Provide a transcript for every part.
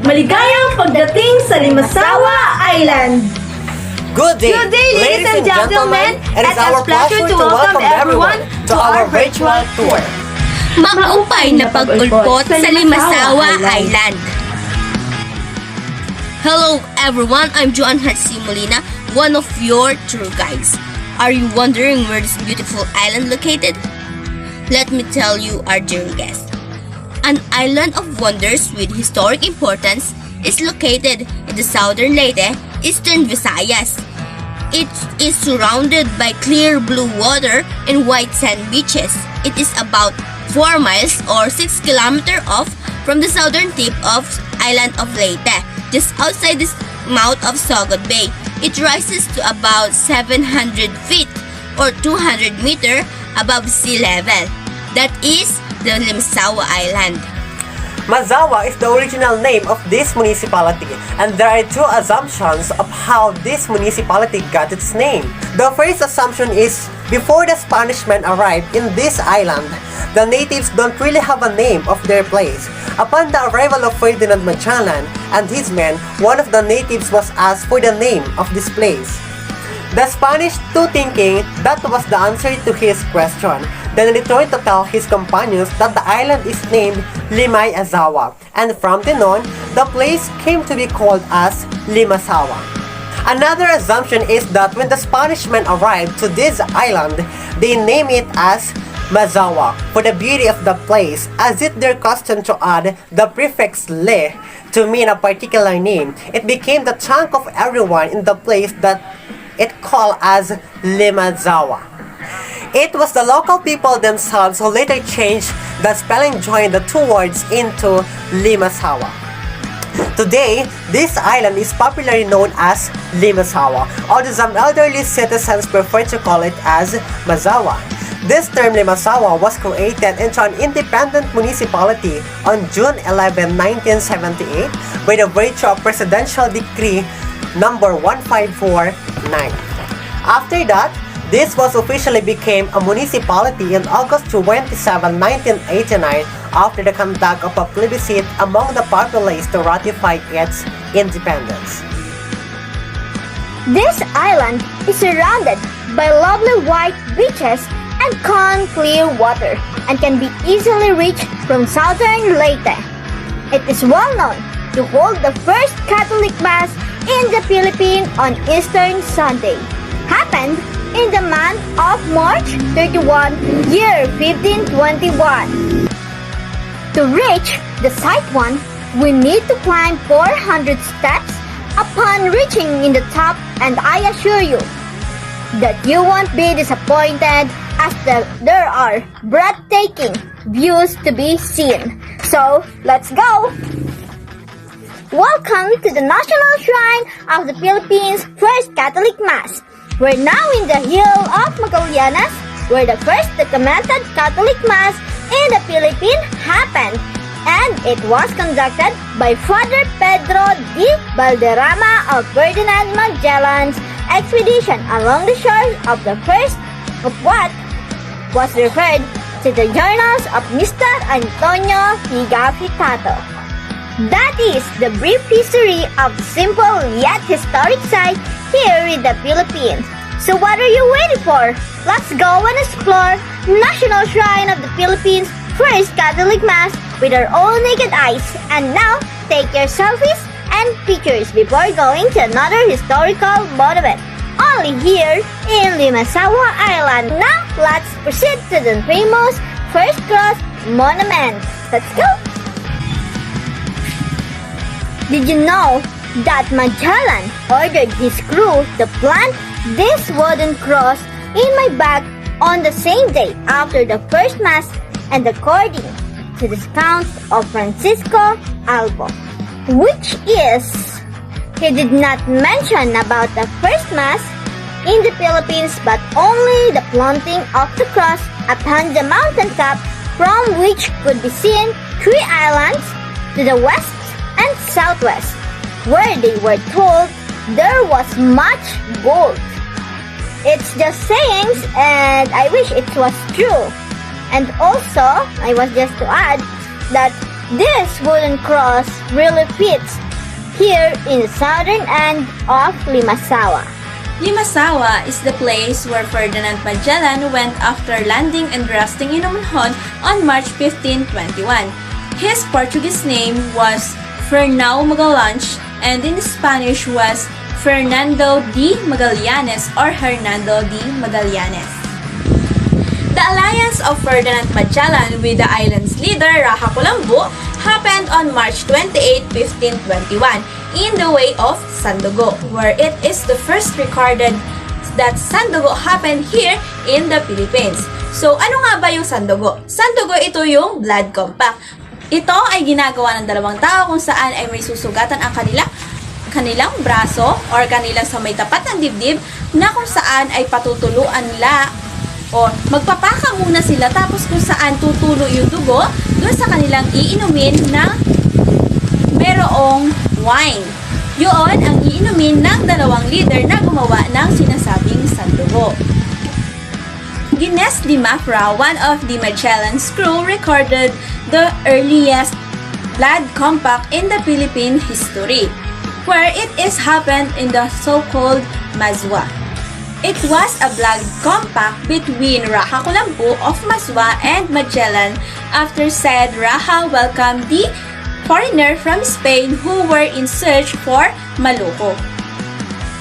Maligayang pagdating sa Limasawa Island! Good day, ladies and gentlemen. It is our pleasure to welcome everyone to our virtual tour. Maupay na pag-ulpot sa Limasawa Island. Hello everyone, I'm Joan Hart Molina, one of your tour guides. Are you wondering where this beautiful island located? Let me tell you our dear guest. An island of wonders with historic importance is located in the southern Leyte, eastern Visayas. It is surrounded by clear blue water and white sand beaches. It is about 4 miles or 6 kilometers off from the southern tip of island of Leyte, just outside the mouth of Sogod Bay. It rises to about 700 feet or 200 meters above sea level. That is the Limasawa Island. Mazawa is the original name of this municipality, and there are two assumptions of how this municipality got its name. The first assumption is, before the Spanish men arrived in this island, the natives don't really have a name of their place. Upon the arrival of Ferdinand Magellan and his men, one of the natives was asked for the name of this place. The Spanish, too, thinking that was the answer to his question, then returned to tell his companions that the island is named Limasawa, and from then on, the place came to be called as Limasawa. Another assumption is that when the Spanish men arrived to this island, they named it as Mazawa for the beauty of the place, as it their custom to add the prefix le to mean a particular name. It became the tongue of everyone in the place that it called as Limasawa. It was the local people themselves who later changed the spelling, joined the two words into Limasawa. Today, this island is popularly known as Limasawa, although some elderly citizens prefer to call it as Mazawa. This term Limasawa was created into an independent municipality on June 11, 1978 by the virtue of Presidential Decree number 1549. After that, this was officially became a municipality in August 27, 1989 after the conduct of a plebiscite among the populace to ratify its independence. This island is surrounded by lovely white beaches and calm clear water and can be easily reached from southern Leyte. It is well known to hold the first Catholic Mass in the Philippines on Easter Sunday. Happened in the month of March 31, year 1521. To reach the site one, we need to climb 400 steps upon reaching in the top, and I assure you that you won't be disappointed as there are breathtaking views to be seen. So, let's go! Welcome to the National Shrine of the Philippines First Catholic Mass. We're now in the hill of Magallanes, where the first documented Catholic Mass in the Philippines happened, and it was conducted by Father Pedro de Valderrama of Ferdinand Magellan's expedition along the shores of the first of what was referred to the journals of Mr. Antonio Pigafitato. That is the brief history of simple yet historic site here in the Philippines. So what are you waiting for? Let's go and explore National Shrine of the Philippines First Catholic Mass with our own naked eyes. And now, take your selfies and pictures before going to another historical monument, only here in Limasawa Island. Now, let's proceed to the famous First Cross Monument. Let's go! Did you know that Magellan ordered his crew to plant this wooden cross in my bag on the same day after the first Mass, and according to the account of Francisco Albo, which is, he did not mention about the first Mass in the Philippines but only the planting of the cross upon the mountain top, from which could be seen 3 islands to the west and southwest, where they were told there was much gold. It's just sayings, and I wish it was true. And also, I was just to add that This wooden cross really fits here in the southern end of Limasawa. Limasawa is the place where Ferdinand Magellan went after landing and resting in Umanhon on March 1521. His Portuguese name was Fernão Magalhães and in Spanish was Fernando de Magallanes or Hernando de Magallanes. The alliance of Ferdinand Magellan with the island's leader Raja Colombo happened on March 28, 1521 in the Way of Sandogo, where it is the first recorded that Sandogo happened here in the Philippines. So ano nga ba yung Sandogo? Sandogo ito yung blood compact. Ito ay ginagawa ng dalawang tao kung saan ay may susugatan ang kanilang braso or kanilang sa may tapat ng dibdib na kung saan ay patutuluan nila o magpapaka muna sila tapos kung saan tutulo yung dugo doon sa kanilang iinumin na merong wine. Yun ang iinumin ng dalawang leader na gumawa ng sinasabing sandugo. Guinness de Mafra, one of the Magellan's crew, recorded the earliest blood compact in the Philippine history, where it is happened in the so-called Mazwa. It was a blood compact between Raja Colombo of Mazwa and Magellan after said Raja welcomed the foreigner from Spain who were in search for Maluco.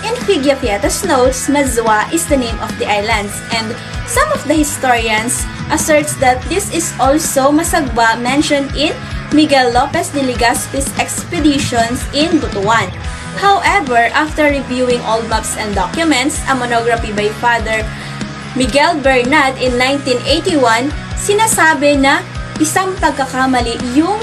In Figiapieta's notes, Mazwa is the name of the islands, and some of the historians asserts that this is also Masagwa mentioned in Miguel Lopez de Legazpi's expeditions in Butuan. However, after reviewing old maps and documents, a monography by Father Miguel Bernat in 1981, sinasabi na isang pagkakamali yung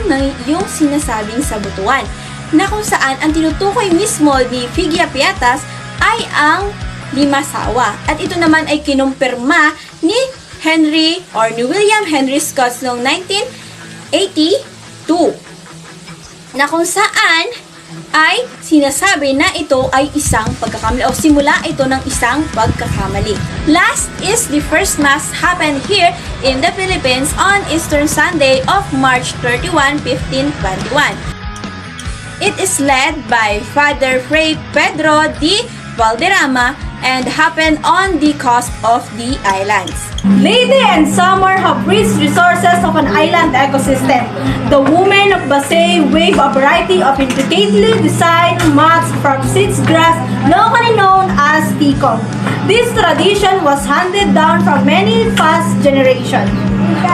sinasabing sa Butuan, na kung saan ang tinutukoy mismo ni Figiapietas ay ang Limasawa. At ito naman ay kinumpirma ni William Henry Scott noong 1982, na kung saan ay sinasabi na ito ay isang pagkakamali o simula ito ng isang pagkakamali. Last is the first mass happened here in the Philippines on Easter Sunday of March 31, 1521. It is led by Father Fray Pedro de Valderrama and happened on the coast of the islands. Leyte and Samar have rich resources of an island ecosystem. The women of Basay weave a variety of intricately designed mats from sitz grass, locally known as tikong. This tradition was handed down from many past generations.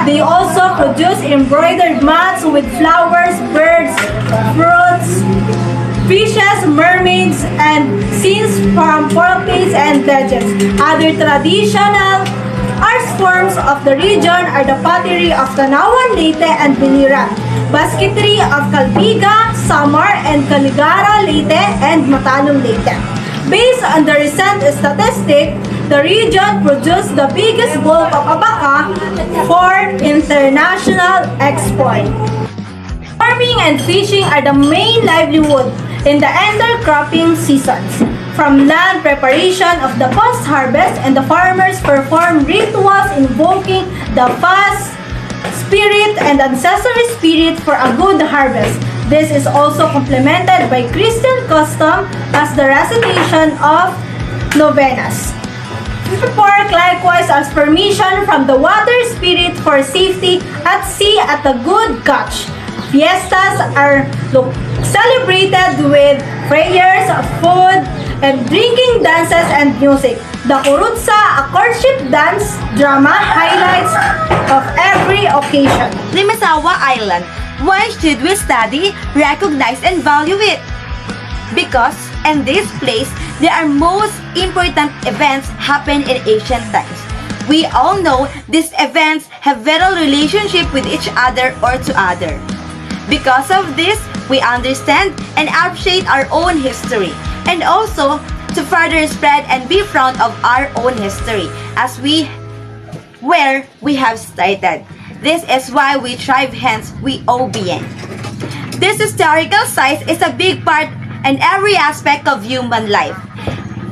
They also produce embroidered mats with flowers, birds, fruits, fishes, mermaids, and scenes from folktales and legends. Other traditional art forms of the region are the pottery of Tanawan, Leyte, and Biliran, basketry of Calbiga, Samar, and Caligara, Leyte, and Matalong, Leyte. Based on the recent statistic, the region produced the biggest bulk of abaca for international export. Farming and fishing are the main livelihood in the intercropping seasons. From land preparation of the post-harvest, and the farmers perform rituals invoking the past spirit and ancestral spirit for a good harvest. This is also complemented by Christian custom as the recitation of novenas. Pork likewise as permission from the water spirit for safety at sea at a good catch. Fiestas are celebrated with prayers, food, and drinking, dances, and music. The kurutsa, a courtship dance drama, highlights of every occasion. Limasawa Island. Why should we study, recognize, and value it? Because in this place, there are most important events happen in ancient times. We all know these events have vital relationship with each other or to other. Because of this, we understand and appreciate our own history, and also to further spread and be proud of our own history where we have stated. This is why we thrive, hence we OBN. This historical site is a big part in every aspect of human life.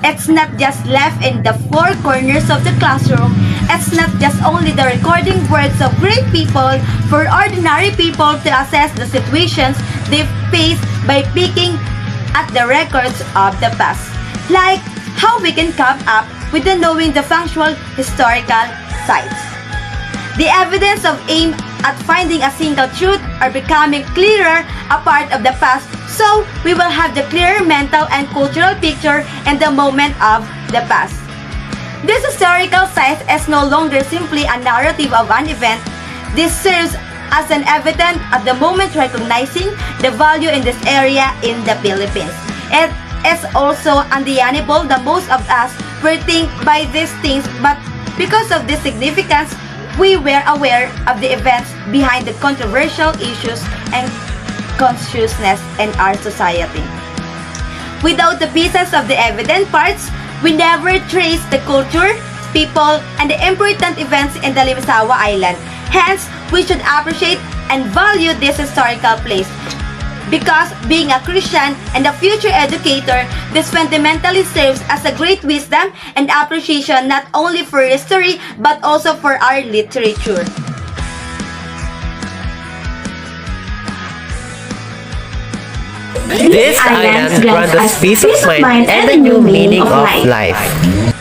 It's not just left in the four corners of the classroom. It's not just only the recording words of great people for ordinary people to assess the situations they face by picking at the records of the past. Like how we can come up with the knowing the factual historical sites. The evidence of aim at finding a single truth are becoming clearer a part of the past, so we will have the clearer mental and cultural picture in the moment of the past. This historical site is no longer simply a narrative of an event. This serves as an evidence at the moment recognizing the value in this area in the Philippines. It is also undeniable that most of us were think by these things, but because of this significance, we were aware of the events behind the controversial issues and consciousness in our society. Without the pieces of the evident parts, we never trace the culture, people, and the important events in the Limasawa Island. Hence, we should appreciate and value this historical place. Because being a Christian and a future educator, this fundamentally serves as a great wisdom and appreciation not only for history but also for our literature. These islands grant us peace of mind and a new meaning of life.